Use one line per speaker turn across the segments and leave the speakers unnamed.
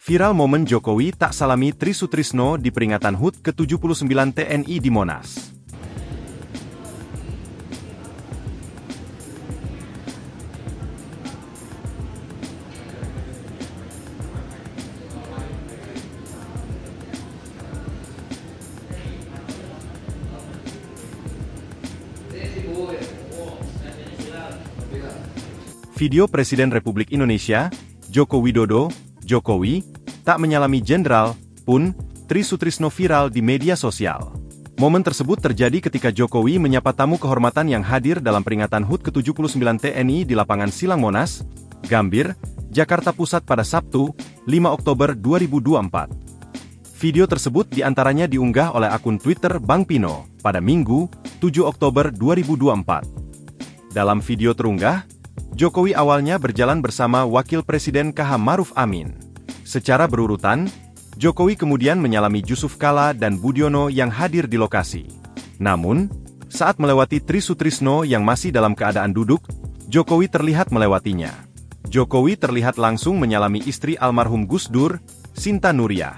Viral momen Jokowi tak salami Tri Sutrisno di peringatan HUT ke-79 TNI di Monas. Video Presiden Republik Indonesia, Joko Widodo, Jokowi, tak menyalami Jenderal, pun, Tri Sutrisno viral di media sosial. Momen tersebut terjadi ketika Jokowi menyapa tamu kehormatan yang hadir dalam peringatan HUT ke-79 TNI di lapangan Silang Monas, Gambir, Jakarta Pusat pada Sabtu, 5 Oktober 2024. Video tersebut diantaranya diunggah oleh akun Twitter Bang Pino, pada Minggu, 7 Oktober 2024. Dalam video terunggah, Jokowi awalnya berjalan bersama Wakil Presiden KH Maruf Amin. Secara berurutan, Jokowi kemudian menyalami Jusuf Kalla dan Budiono yang hadir di lokasi. Namun, saat melewati Tri Sutrisno yang masih dalam keadaan duduk, Jokowi terlihat melewatinya. Jokowi terlihat langsung menyalami istri almarhum Gus Dur, Sinta Nuriyah.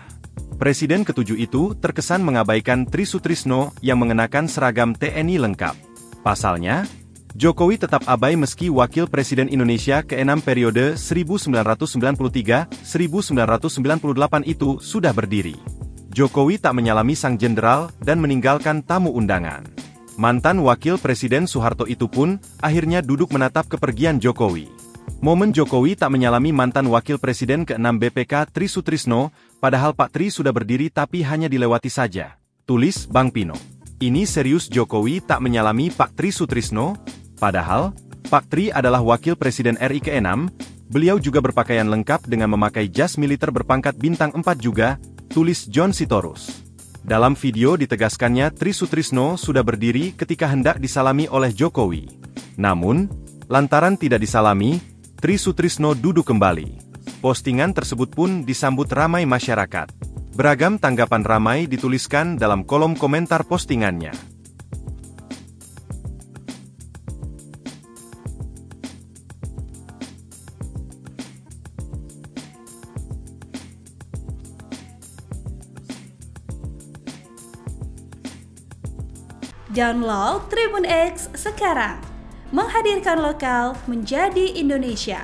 Presiden ketujuh itu terkesan mengabaikan Tri Sutrisno yang mengenakan seragam TNI lengkap. Pasalnya, Jokowi tetap abai meski Wakil Presiden Indonesia ke-6 periode 1993-1998 itu sudah berdiri. Jokowi tak menyalami sang jenderal dan meninggalkan tamu undangan. Mantan Wakil Presiden Soeharto itu pun akhirnya duduk menatap kepergian Jokowi. Momen Jokowi tak menyalami mantan Wakil Presiden ke-6 BPK Tri Sutrisno, padahal Pak Tri sudah berdiri tapi hanya dilewati saja. Tulis Bang Pino. Ini serius Jokowi tak menyalami Pak Tri Sutrisno? Padahal, Pak Tri adalah Wakil Presiden RI ke-6, beliau juga berpakaian lengkap dengan memakai jas militer berpangkat bintang 4 juga, tulis John Sitorus. Dalam video ditegaskannya Tri Sutrisno sudah berdiri ketika hendak disalami oleh Jokowi. Namun, lantaran tidak disalami, Tri Sutrisno duduk kembali. Postingan tersebut pun disambut ramai masyarakat. Beragam tanggapan ramai dituliskan dalam kolom komentar postingannya.
Download Tribun X sekarang, menghadirkan lokal menjadi Indonesia.